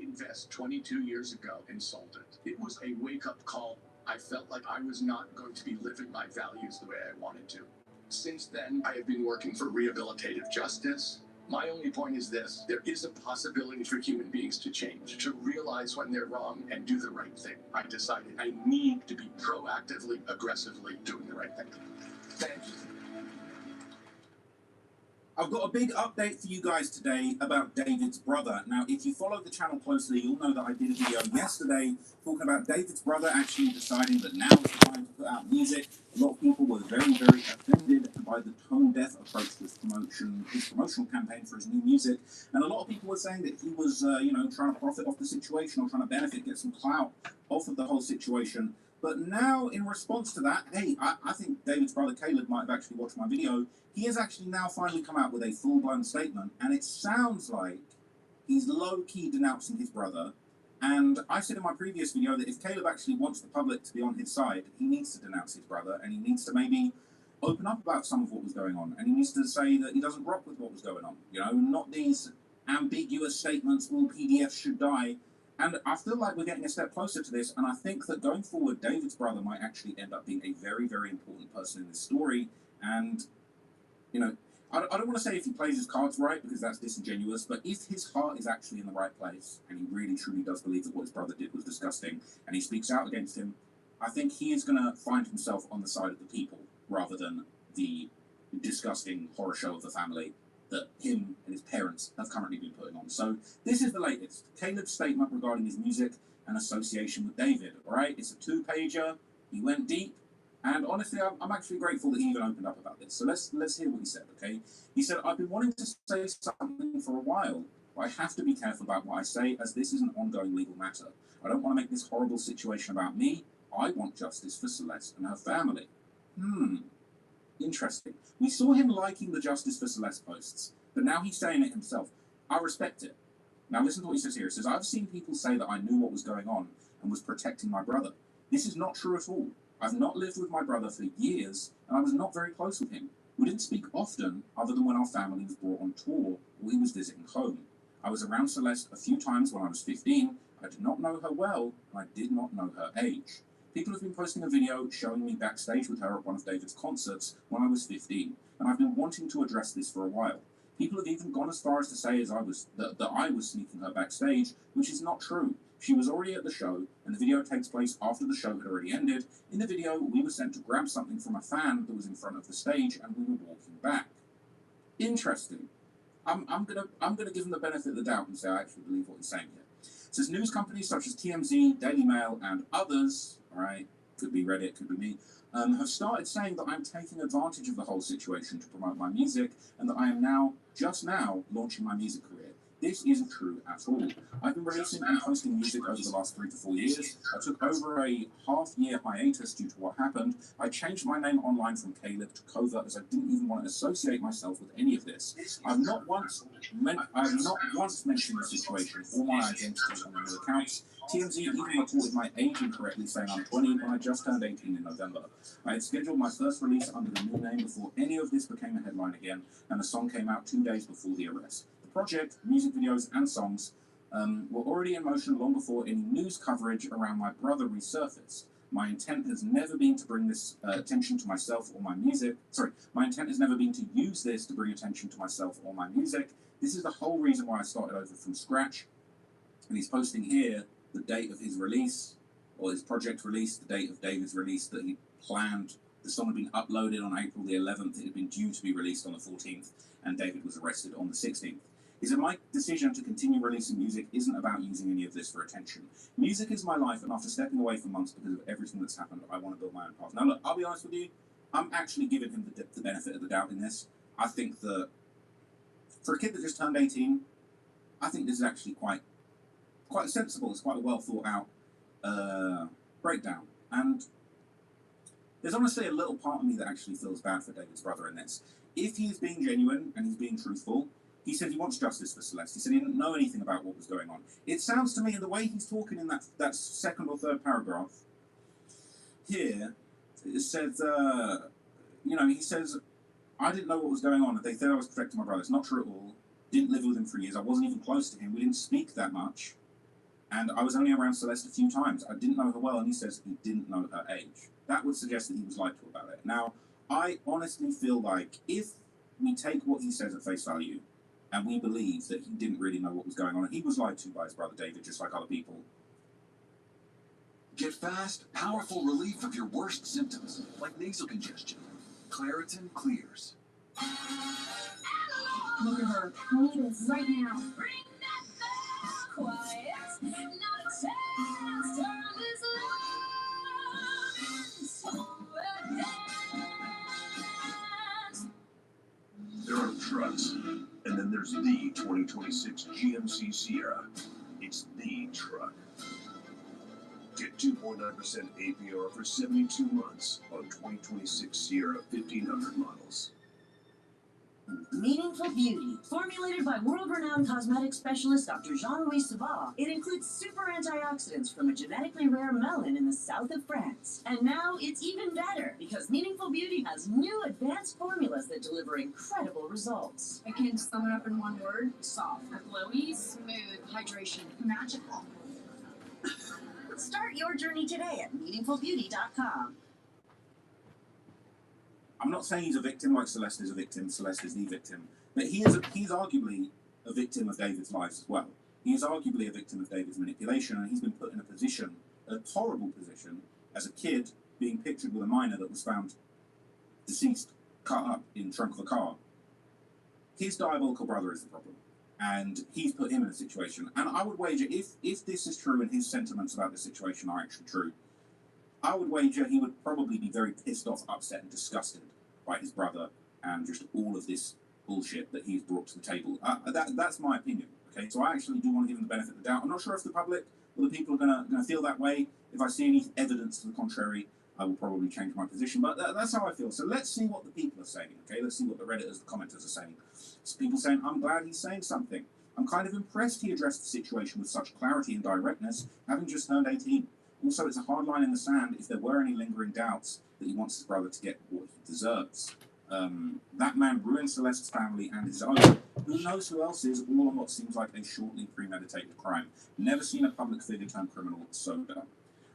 invest 22 years ago and sold it. It was a wake-up call. I felt like I was not going to be living my values the way I wanted to. Since then, I have been working for rehabilitative justice. My only point is this: there is a possibility for human beings to change, to realize when they're wrong and do the right thing. I decided I need to be proactively, aggressively doing the right thing. Thank you. I've got a big update for you guys today about David's brother. Now, if you follow the channel closely, you'll know that I did a video yesterday talking about David's brother actually deciding that now is the time to put out music. A lot of people were very, very offended by the tone-deaf approach to his promotional campaign for his new music. And a lot of people were saying that he was, trying to profit off the situation or trying to benefit, get some clout off of the whole situation. But now, in response to that, hey, I think David's brother Caleb might have actually watched my video. He has actually now finally come out with a full-blown statement, and it sounds like he's low-key denouncing his brother. And I said in my previous video that if Caleb actually wants the public to be on his side, he needs to denounce his brother, and he needs to maybe open up about some of what was going on, and he needs to say that he doesn't rock with what was going on. You know, not these ambiguous statements, all PDFs should die. And I feel like we're getting a step closer to this, and I think that going forward, David's brother might actually end up being a very, very important person in this story. And, you know, I don't want to say if he plays his cards right, because that's disingenuous, but if his heart is actually in the right place, and he really, truly does believe that what his brother did was disgusting, and he speaks out against him, I think he is going to find himself on the side of the people, rather than the disgusting horror show of the family that him and his parents have currently been putting on. So this is the latest. Caleb's statement regarding his music and association with David. All right, it's a 2-pager. He went deep, and honestly, I'm actually grateful that he even opened up about this. So let's hear what he said. Okay, he said, "I've been wanting to say something for a while, but I have to be careful about what I say, as this is an ongoing legal matter. I don't want to make this horrible situation about me. I want justice for Celeste and her family." Interesting. We saw him liking the Justice for Celeste posts, but now he's saying it himself. I respect it. Now listen to what he says here. He says, "I've seen people say that I knew what was going on and was protecting my brother. This is not true at all. I've not lived with my brother for years, and I was not very close with him. We didn't speak often, other than when our family was brought on tour or he was visiting home. I was around Celeste a few times when I was 15. I did not know her well, and I did not know her age. People have been posting a video showing me backstage with her at one of David's concerts when I was 15, and I've been wanting to address this for a while. People have even gone as far as to say that I was sneaking her backstage, which is not true. She was already at the show, and the video takes place after the show had already ended. In the video, we were sent to grab something from a fan that was in front of the stage, and we were walking back." Interesting. I'm gonna give him the benefit of the doubt and say I actually believe what he's saying here. It says news companies such as TMZ, Daily Mail, and others, all right, could be Reddit, could be me, have started saying that I'm taking advantage of the whole situation to promote my music, and that I am just now, launching my music career. This isn't true at all. I've been releasing and posting music over the last 3 to 4 years. I took over a half-year hiatus due to what happened. I changed my name online from Caleb to Covert, as I didn't even want to associate myself with any of this. I've not once mentioned the situation or my identity on the new accounts. TMZ even reported my age incorrectly, saying I'm 20 when I just turned 18 in November. I had scheduled my first release under the new name before any of this became a headline again, and the song came out 2 days before the arrest. The project, music videos, and songs were already in motion long before any news coverage around my brother resurfaced. My intent has never been to bring this attention to myself or my music. My intent has never been to use this to bring attention to myself or my music. This is the whole reason why I started over from scratch." And he's posting here the date of his release, or his project release, the date of David's release that he planned. The song had been uploaded on April the 11th. It had been due to be released on the 14th, and David was arrested on the 16th. He said, "My decision to continue releasing music isn't about using any of this for attention. Music is my life, and after stepping away for months because of everything that's happened, I want to build my own path." Now look, I'll be honest with you, I'm actually giving him the benefit of the doubt in this. I think that for a kid that just turned 18, I think this is actually quite sensible. It's quite a well thought out breakdown. And there's honestly a little part of me that actually feels bad for David's brother in this. If he's being genuine and he's being truthful, he said he wants justice for Celeste. He said he didn't know anything about what was going on. It sounds to me, in the way he's talking in that second or third paragraph here, it says, he says, "I didn't know what was going on. They said I was protecting my brother. It's not true at all. Didn't live with him for years. I wasn't even close to him. We didn't speak that much. And I was only around Celeste a few times. I didn't know her well, and he says he didn't know her age. That would suggest that he was lied to about it. Now, I honestly feel like if we take what he says at face value, and we believe that he didn't really know what was going on, and he was lied to by his brother David, just like other people. Get fast, powerful relief of your worst symptoms, like nasal congestion. Claritin clears. Look at her. I need this right now. Bring that back. Quiet. Not a chance. Turn this love into a dance. There are trucks, and then there's the 2026 GMC Sierra. It's the truck. Get 2.9% APR for 72 months on 2026 Sierra 1500 models. Meaningful Beauty, formulated by world-renowned cosmetic specialist Dr. Jean-Louis Savard. It includes super antioxidants from a genetically rare melon in the south of France. And now it's even better because Meaningful Beauty has new advanced formulas that deliver incredible results. I can sum it up in one word: soft, glowy, smooth, hydration, magical. Start your journey today at meaningfulbeauty.com. I'm not saying he's a victim like Celeste is a victim, Celeste is the victim, but he's arguably a victim of David's lives as well. He is arguably a victim of David's manipulation, and he's been put in a position, a horrible position, as a kid being pictured with a minor that was found deceased, cut up in the trunk of a car. His diabolical brother is the problem, and he's put him in a situation. And I would wager, if this is true and his sentiments about the situation are actually true, I would wager he would probably be very pissed off, upset, and disgusted by his brother and just all of this bullshit that he's brought to the table. That's my opinion. Okay, so I actually do want to give him the benefit of the doubt. I'm not sure if the public or the people are gonna feel that way. If I see any evidence to the contrary, I will probably change my position. But that's how I feel. So let's see what the people are saying. Okay, let's see what the Redditors, the commenters are saying. So people saying, I'm glad he's saying something. I'm kind of impressed he addressed the situation with such clarity and directness, having just turned 18. Also, it's a hard line in the sand if there were any lingering doubts that he wants his brother to get what he deserves. That man ruined Celeste's family and his own. Who knows who else is, all on what seems like a shortly premeditated crime. Never seen a public figure turned criminal so dumb.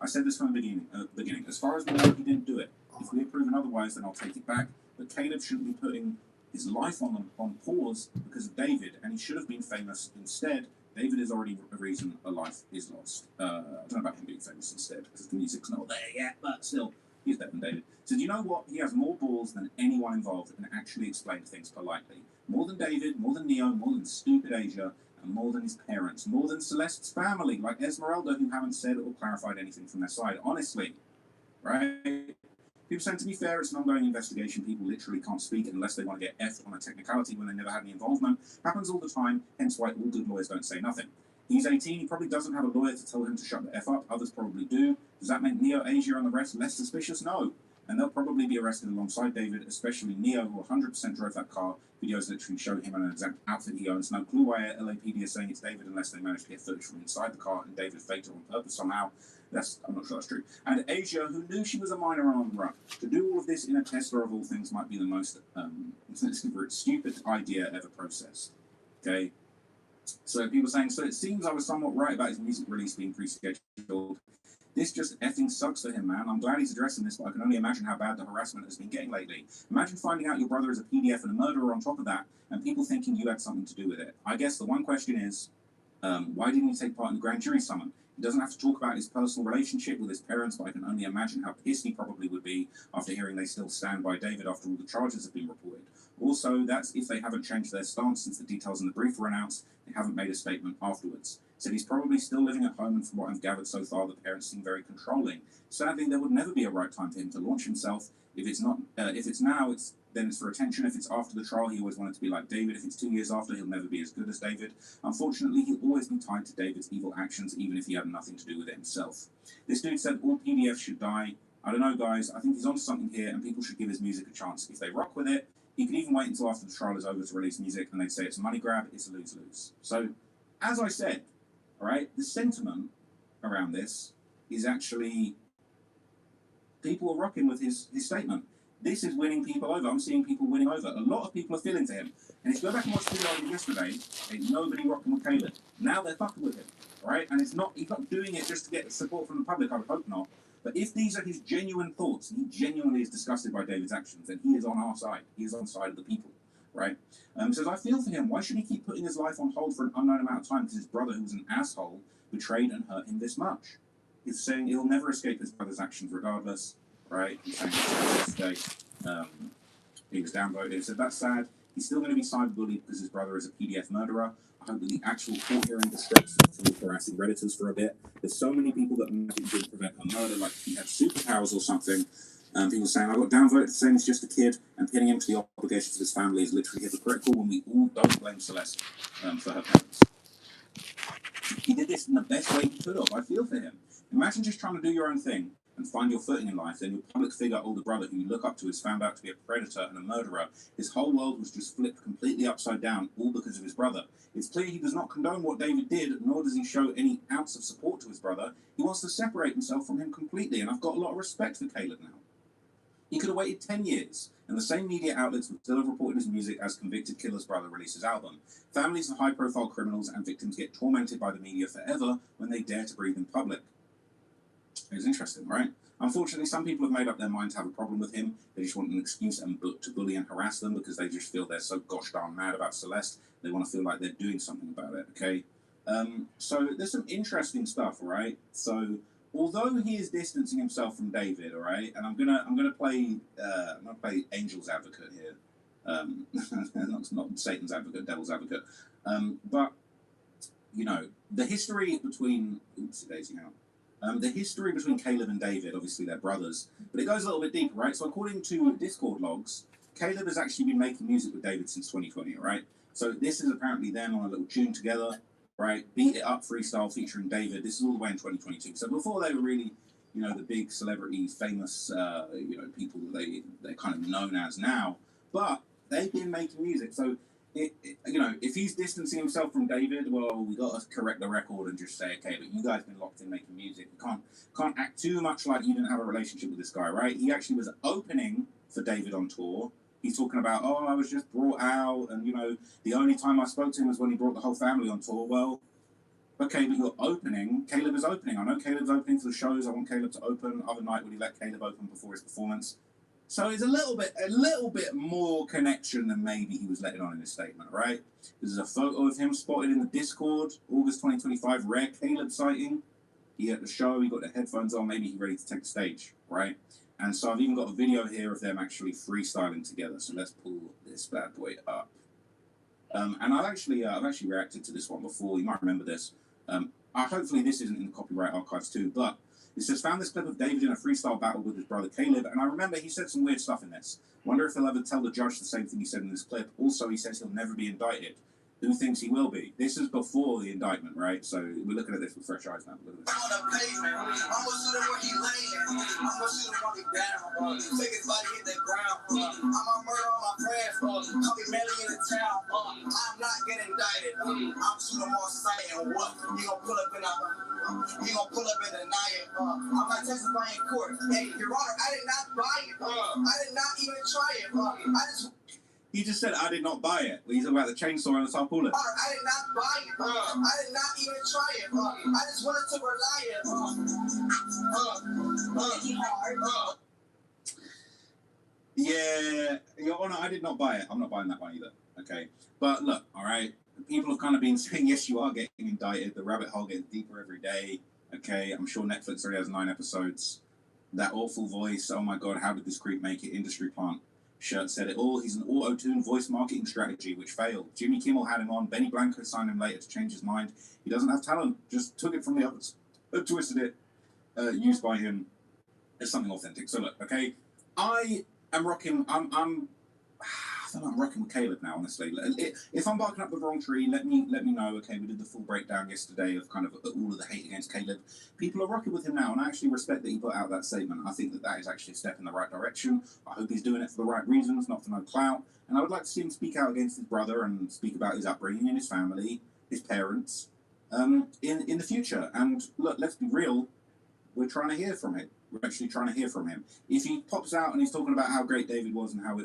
I said this from the beginning. As far as we know, he didn't do it. If we have proven otherwise, then I'll take it back. But Caleb shouldn't be putting his life on pause because of David, and he should have been famous instead. David is already a reason a life is lost. I don't know about him being famous instead, because the music's not there yet, but still, he's better than David. So do you know what? He has more balls than anyone involved and actually explained things politely. More than David, more than Neo, more than stupid Asia, and more than his parents, more than Celeste's family, like Esmeralda, who haven't said or clarified anything from their side. Honestly, right? People saying, to be fair, it's an ongoing investigation. People literally can't speak unless they want to get effed on a technicality when they never had any involvement. Happens all the time, hence why all good lawyers don't say nothing. He's 18, he probably doesn't have a lawyer to tell him to shut the F up. Others probably do. Does that make Neo, Asia, and the rest less suspicious? No. And they'll probably be arrested alongside David, especially Neo, who 100% drove that car. Videos literally show him in an exact outfit he owns. No clue why LAPD is saying it's David unless they managed to get footage from inside the car and David faked it on purpose somehow. I'm not sure that's true. And Asia, who knew she was a minor and on the run. To do all of this in a Tesla of all things might be the most stupid idea ever processed. Okay? So people saying, so it seems I was somewhat right about his music release being pre-scheduled. This just effing sucks for him, man. I'm glad he's addressing this, but I can only imagine how bad the harassment has been getting lately. Imagine finding out your brother is a PDF and a murderer on top of that, and people thinking you had something to do with it. I guess the one question is, why didn't he take part in the grand jury summon? He doesn't have to talk about his personal relationship with his parents, but I can only imagine how pissed he probably would be after hearing they still stand by David after all the charges have been reported. Also, that's if they haven't changed their stance since the details in the brief were announced. They haven't made a statement afterwards. So he's probably still living at home, and from what I've gathered so far, the parents seem very controlling. Sadly, there would never be a right time for him to launch himself. If it's not, if it's now, then it's for attention. If it's after the trial, he always wanted to be like David. If it's 2 years after, he'll never be as good as David. Unfortunately, he'll always be tied to David's evil actions, even if he had nothing to do with it himself. This dude said all PDFs should die. I don't know, guys. I think he's onto something here, and people should give his music a chance. If they rock with it, he could even wait until after the trial is over to release music, and they'd say it's a money grab. It's a lose-lose. So, as I said, all right, the sentiment around this is actually people are rocking with his statement. This is winning people over. I'm seeing people winning over. A lot of people are feeling to him. And if you go back and watch the video I did yesterday, ain't nobody rocking with Caleb. Now they're fucking with him, right? And he's not doing it just to get support from the public. I would hope not. But if these are his genuine thoughts, and he genuinely is disgusted by David's actions, then he is on our side. He is on the side of the people, right? Says, I feel for him. Why should he keep putting his life on hold for an unknown amount of time because his brother, who was an asshole, betrayed and hurt him this much? He's saying he'll never escape his brother's actions regardless, right? He's saying yesterday he was downvoted. He said, that's sad. He's still going to be cyberbullied because his brother is a PDF murderer. I hope that the actual court hearing distracts him from harassing Redditors for a bit. There's so many people that didn't prevent a murder, like he had superpowers or something. People saying, I got downvoted for saying he's just a kid, and pinning him to the obligations of his family is literally hypocritical when we all don't blame Celeste for her parents. He did this in the best way he could have. I feel for him. Imagine just trying to do your own thing and find your footing in life, then your public figure older brother who you look up to is found out to be a predator and a murderer. His whole world was just flipped completely upside down, all because of his brother. It's clear he does not condone what David did, nor does he show any ounce of support to his brother. He wants to separate himself from him completely, and I've got a lot of respect for Caleb now. He could have waited 10 years, and the same media outlets would still have reported his music as convicted killer's brother releases his album. Families of high-profile criminals and victims get tormented by the media forever when they dare to breathe in public. It's interesting, right? Unfortunately, some people have made up their mind to have a problem with him. They just want an excuse to bully and harass them because they just feel they're so gosh darn mad about Celeste. They want to feel like they're doing something about it, okay? So there's some interesting stuff, right? So although he is distancing himself from David, all right, and I'm gonna play Angel's advocate here, not Satan's advocate, Devil's advocate, but you know the history between the history between Caleb and David, obviously they're brothers, but it goes a little bit deeper, right? So according to Discord logs, Caleb has actually been making music with David since 2020, all right? So this is apparently them on a little tune together, right? Beat It Up freestyle featuring David. This is all the way in 2022. So before they were really, you know, the big celebrity, famous, you know, people that they're kind of known as now, but they've been making music. So you know, if he's distancing himself from David, well, we got to correct the record and just say, okay, but you guys been locked in making music. You can't act too much like you didn't have a relationship with this guy, right? He actually was opening for David on tour. He's talking about, oh, I was just brought out, and you know, the only time I spoke to him was when he brought the whole family on tour. Well, okay, but you're opening. Caleb is opening. I know Caleb's opening for the shows. I want Caleb to open. Other night, would he let Caleb open before his performance? So it's a little bit more connection than maybe he was letting on in his statement, right? This is a photo of him spotted in the Discord, August 2025, rare Caleb sighting. He at the show, he got the headphones on, maybe he's ready to take the stage, right? And so I've even got a video here of them actually freestyling together. So let's pull this bad boy up. And I've actually reacted to this one before. You might remember this. Hopefully this isn't in the copyright archives too, but it says, found this clip of David in a freestyle battle with his brother Caleb, and I remember he said some weird stuff in this. Wonder if he'll ever tell the judge the same thing he said in this clip. Also, he says he'll never be indicted. Who thinks he will be? This is before the indictment, right? So we're looking at this with fresh eyes now. Look at this. On the pavement, I'm gonna shoot him where he laying. I'm gonna shoot him while he down. Take his body hit the ground. I'm gonna murder all my friends. Call me Melly in the town. I'm not getting indicted. I'm shooting him on sight and what? He gonna pull up and deny it. I'm not testifying in court. Hey, Your Honor, I did not buy it. I did not even try it. He just said, I did not buy it. He's talking about the chainsaw and the tarpaulin. I did not buy it. I did not even try it. I just wanted to rely it. Yeah, Your Honor, I did not buy it. I'm not buying that one either. Okay. But look, all right, people have kind of been saying, yes, you are getting indicted. The rabbit hole gets deeper every day. Okay, I'm sure Netflix already has 9 episodes. That awful voice, oh my God, how did this creep make it? Industry plant. Shirt said it all. He's an auto-tune voice marketing strategy, which failed. Jimmy Kimmel had him on. Benny Blanco signed him later to change his mind. He doesn't have talent. Just took it from the others. Twisted it. Used by him as something authentic. So look, okay, I am rocking. I feel like I'm rocking with Caleb now, honestly. If I'm barking up the wrong tree, let me know. Okay, we did the full breakdown yesterday of kind of all of the hate against Caleb. People are rocking with him now, and I actually respect that he put out that statement. I think that is actually a step in the right direction. I hope he's doing it for the right reasons, not for no clout. And I would like to see him speak out against his brother and speak about his upbringing and his family, his parents, in the future. And look, let's be real. We're trying to hear from him. We're actually trying to hear from him. If he pops out and he's talking about how great David was and how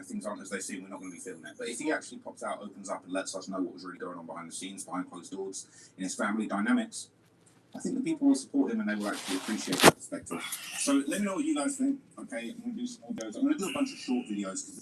things aren't as they seem, we're not going to be feeling it. But if he actually pops out, opens up, and lets us know what was really going on behind the scenes, behind closed doors, in his family dynamics, I think the people will support him and they will actually appreciate that perspective. So let me know what you guys think. Okay, I'm going to do some more videos. I'm going to do a bunch of short videos because